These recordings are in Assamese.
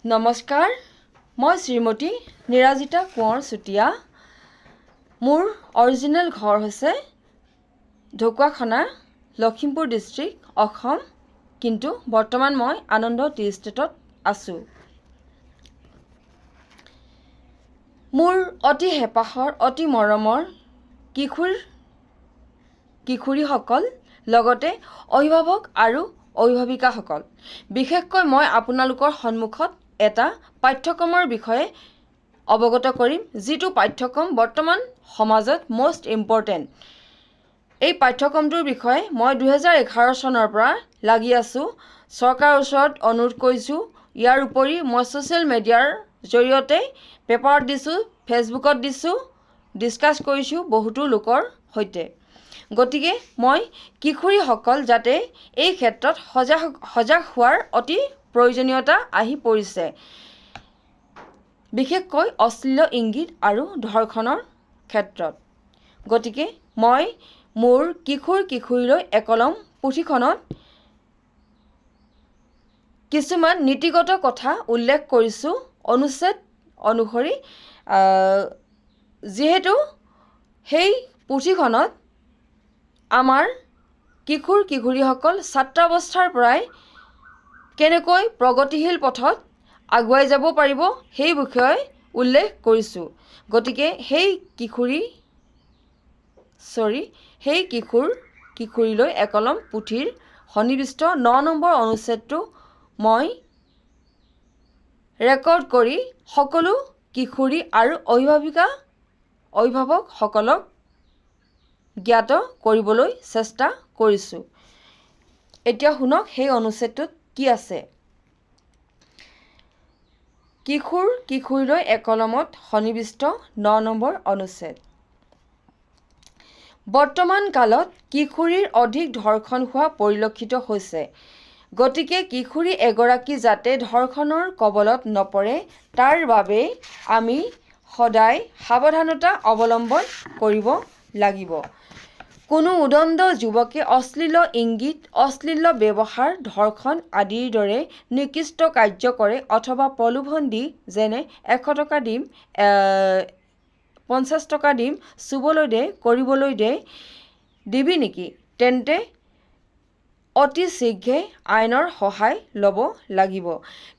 নমস্কাৰ, মই শ্ৰীমতী নিৰাজিতা কোঁৱৰ চুতীয়া। মোৰ অৰিজিনেল ঘৰ হৈছে ঢকুৱাখানা, লখিমপুৰ ডিষ্ট্ৰিক্ট, অসম। কিন্তু বৰ্তমান মই আনন্দ টি ষ্টেটত আছোঁ। মোৰ অতি হেঁপাহৰ, অতি মৰমৰ কিশোৰীসকল, লগতে অভিভাৱক আৰু অভিভাৱিকাসকল, বিশেষকৈ মই আপোনালোকৰ সন্মুখত এটা পাঠ্যক্ৰমৰ বিষয়ে অৱগত কৰিম, যিটো পাঠ্যক্ৰম বৰ্তমান সমাজত মষ্ট ইম্পৰ্টেণ্ট। এই পাঠ্যক্ৰমটোৰ বিষয়ে মই 2011 চনৰ পৰা লাগি আছোঁ। চৰকাৰৰ ওচৰত অনুৰোধ কৰিছোঁ। ইয়াৰ উপৰি মই ছ'চিয়েল মিডিয়াৰ জৰিয়তে পেপাৰত দিছোঁ, ফেচবুকত দিছোঁ, ডিছকাছ কৰিছোঁ বহুতো লোকৰ সৈতে। গতিকে মই কিশোৰীসকল যাতে এই ক্ষেত্ৰত সজাগ হোৱাৰ অতি প্ৰয়োজনীয়তা আহি পৰিছে, বিশেষকৈ অশ্লীল ইংগিত আৰু ধৰ্ষণৰ ক্ষেত্ৰত। গতিকে মই মোৰ কিশোৰীলৈ একলম পুথিখনত কিছুমান নীতিগত কথা উল্লেখ কৰিছোঁ অনুচ্ছেদ অনুসৰি, যিহেতু সেই পুথিখনত আমাৰ কিশোৰীসকল ছাত্ৰাৱস্থাৰ পৰাই কেনেকৈ প্ৰগতিশীল পথত আগুৱাই যাব পাৰিব সেই বিষয়ে উল্লেখ কৰিছোঁ। গতিকে সেই কিশোৰীলৈ একলম পুথিৰ সন্নিৱিষ্ট 9 নম্বৰ অনুচ্ছেদটো মই ৰেকৰ্ড কৰি সকলো কিশোৰী আৰু অভিভাৱকসকলক জ্ঞাত কৰিবলৈ চেষ্টা কৰিছোঁ। এতিয়া শুনক সেই অনুচ্ছেদটোত কি আছে। কিশোৰীলৈ একলমত সন্নিৱিষ্ট 9 নম্বৰ অনুচ্ছেদ। বৰ্তমান কালত কিশোৰীৰ অধিক ধৰ্ষণ হোৱা পৰিলক্ষিত হৈছে। গতিকে কিশোৰী এগৰাকী যাতে ধৰ্ষণৰ কবলত নপৰে, তাৰ বাবে আমি সদায় সাৱধানতা অৱলম্বন কৰিব লাগিব। কোনো উদণ্ড যুৱকে অশ্লীল ইংগিত, অশ্লীল ব্যৱহাৰ, ধৰ্ষণ আদিৰ দৰে নিকৃষ্ট কাৰ্য কৰে অথবা প্ৰলোভন দি, যেনে 100 টকা দিম, 50 টকা দিম, চুবলৈ দে, কৰিবলৈ দে, দিবি নেকি, তেন্তে অতি শীঘ্ৰে আইনৰ সহায় ল'ব লাগিব।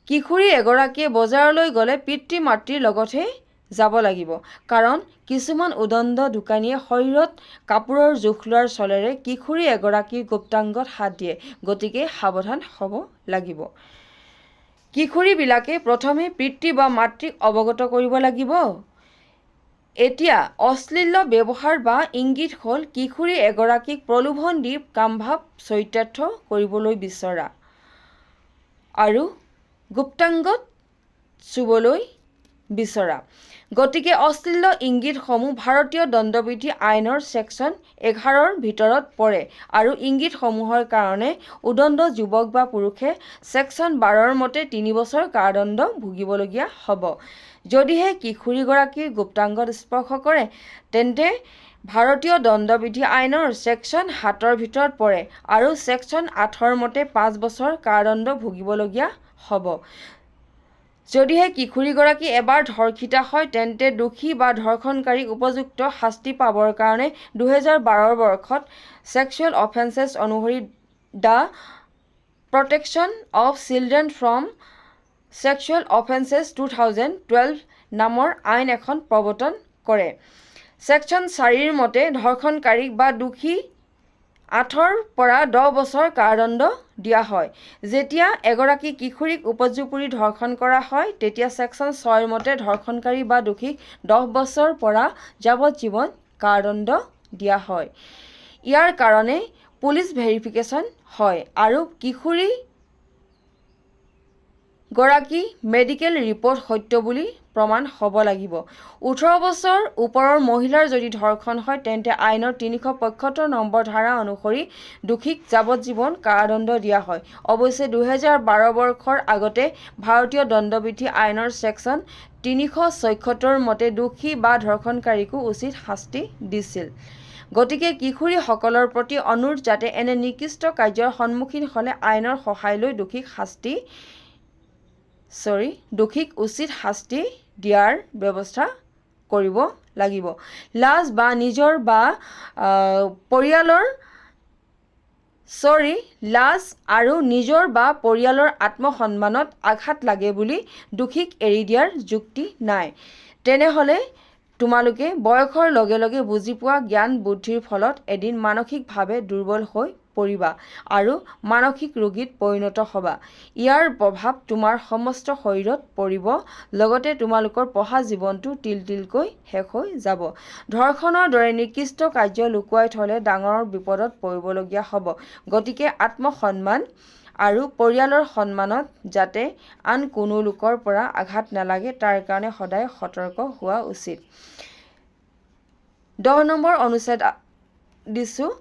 কিশোৰী এগৰাকীয়ে বজাৰলৈ গ'লে পিতৃ-মাতৃৰ লগতহে যাব লাগিব। কাৰণ কিছুমান উদণ্ড দোকানীয়ে শৰীৰত কাপোৰৰ জোখ লোৱাৰ চলেৰে কিশোৰী এগৰাকীৰ গুপ্তাংগত হাত দিয়ে। গতিকে সাৱধান হ'ব লাগিব। কিশোৰীবিলাকে প্ৰথমে পিতৃ বা মাতৃক অৱগত কৰিব লাগিব। এতিয়া অশ্লীল ব্যৱহাৰ বা ইংগিত হ'ল কিশোৰী এগৰাকীক প্ৰলোভন দি কামভাৱ চৰিতাৰ্থ কৰিবলৈ বিচৰা আৰু গুপ্তাংগত চুবলৈ বিচৰা। গতিকে অশ্লীল ইংগিতসমূহ ভাৰতীয় দণ্ডবিধি আইনৰ ছেকশ্যন 11 ৰ ভিতৰত পৰে আৰু ইংগিতসমূহৰ কাৰণে উদণ্ড যুৱক বা পুৰুষে ছেকশ্যন 12 ৰ মতে 3 বছৰ কাৰাদণ্ড ভুগিবলগীয়া হ'ব। যদিহে কিশোৰীগৰাকীৰ গুপ্তাংগত স্পৰ্শ কৰে, তেন্তে ভাৰতীয় দণ্ডবিধি আইনৰ ছেকশ্যন 7 ৰ ভিতৰত পৰে আৰু ছেকশ্যন 8 ৰ মতে 5 বছৰ কাৰাদণ্ড ভুগিবলগীয়া হ'ব। যদিহে কিশোৰীগৰাকী এবাৰ ধৰ্ষিতা হয়, তেন্তে দোষী বা ধৰ্ষণকাৰীক উপযুক্ত শাস্তি পাবৰ কাৰণে 2012 বৰ্ষত ছেক্সুৱেল অফেন্সেছ অনুসৰি the protection of children from sexual offences 2012 নামৰ আইন এখন প্ৰৱৰ্তন কৰে। ছেকশ্যন 4 ৰ মতে ধৰ্ষণকাৰীক বা দোষী 8 ৰ পৰা 10 বছৰ কাৰাদণ্ড দিয়া হয়। যেতিয়া এগৰাকী কিশোৰীক উপৰ্যুপৰি ধৰ্ষণ কৰা হয়, তেতিয়া ছেকশ্যন 6 ৰ মতে ধৰ্ষণকাৰী বা দোষীক 10 বছৰ পৰা যাৱজ্জীৱন কাৰাদণ্ড দিয়া হয়। ইয়াৰ কাৰণে পুলিচ ভেৰিফিকেশ্যন হয় আৰু কিশোৰী গৰাকী মেডিকেল ৰিপৰ্ট সত্য বুলি প্ৰমাণ হ'ব লাগিব। 18 বছৰ ওপৰৰ মহিলাৰ যদি ধৰ্ষণ হয়, তেন্তে আইনৰ 375 নম্বৰ ধাৰা অনুসৰি দোষীক যাৱজ্জীৱন কাৰাদণ্ড দিয়া হয়। অৱশ্যে 2012 বৰ্ষৰ আগতে ভাৰতীয় দণ্ডবিধি আইনৰ ছেকশ্যন 376 মতে দোষী বা ধৰ্ষণকাৰীকো উচিত শাস্তি দিছিল। গতিকে কিশোৰীসকলৰ প্ৰতি অনুৰোধ যাতে এনে নিকৃষ্ট কাৰ্যৰ সন্মুখীন হ'লে আইনৰ সহায় লৈ দোষীক শাস্তি দোষীক উচিত শাস্তি দিয়াৰ ব্যৱস্থা কৰিব লাগিব। লাজ বা নিজৰ বা পৰিয়ালৰ লাজ আৰু নিজৰ বা পৰিয়ালৰ আত্মসন্মানত আঘাত লাগে বুলি দোষীক এৰি দিয়াৰ যুক্তি নাই। তেনেহ'লে তোমালোকে বয়সৰ লগে লগে বুজি পোৱা জ্ঞান বুদ্ধিৰ ফলত এদিন মানসিকভাৱে দুৰ্বল হৈ পৰিবা আৰু মানসিক ৰোগীত পৰিণত হ'বা। ইয়াৰ প্ৰভাৱ তোমাৰ সমস্ত শৰীৰত পৰিব, লগতে তোমালোকৰ পঢ়া জীৱনটো তিল তিলকৈ শেষ হৈ যাব। ধৰ্ষণৰ দৰে নিকৃষ্ট কাৰ্য লুকুৱাই থ'লে ডাঙৰ বিপদত পৰিবলগীয়া হ'ব। গতিকে আত্মসন্মান আৰু পৰিয়ালৰ সন্মানত যাতে আন কোনো লোকৰ পৰা আঘাত নালাগে তাৰ কাৰণে সদায় সতৰ্ক হোৱা উচিত। 10 নম্বৰ অনুচ্ছেদ দিছোঁ।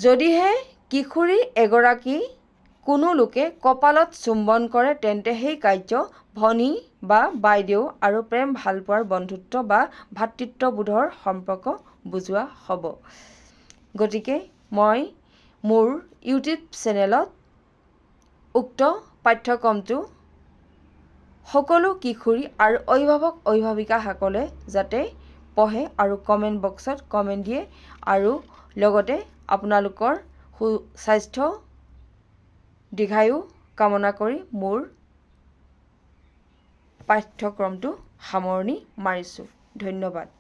যদিহে কিশোৰী এগৰাকী কোনো লোকে কপালত চুম্বন কৰে তেন্তে সেই কাৰ্য ভনী বা বাইদেউ আৰু প্ৰেম ভালপোৱাৰ বন্ধুত্ব বা ভাতৃত্ববোধৰ সম্পৰ্ক বুজোৱা হ'ব। গতিকে মই মোৰ ইউটিউব চেনেলত উক্ত পাঠ্যক্ৰমটো সকলো কিশোৰী আৰু অভিভাৱিকাসকলে যাতে পঢ়ে আৰু কমেণ্ট বক্সত কমেণ্ট দিয়ে আৰু লগতে আপোনালোকৰ সুস্বাস্থ্য দীৰ্ঘায়ু কামনা কৰি মোৰ পাঠ্যক্ৰমটো সামৰণি মাৰিছোঁ। ধন্যবাদ।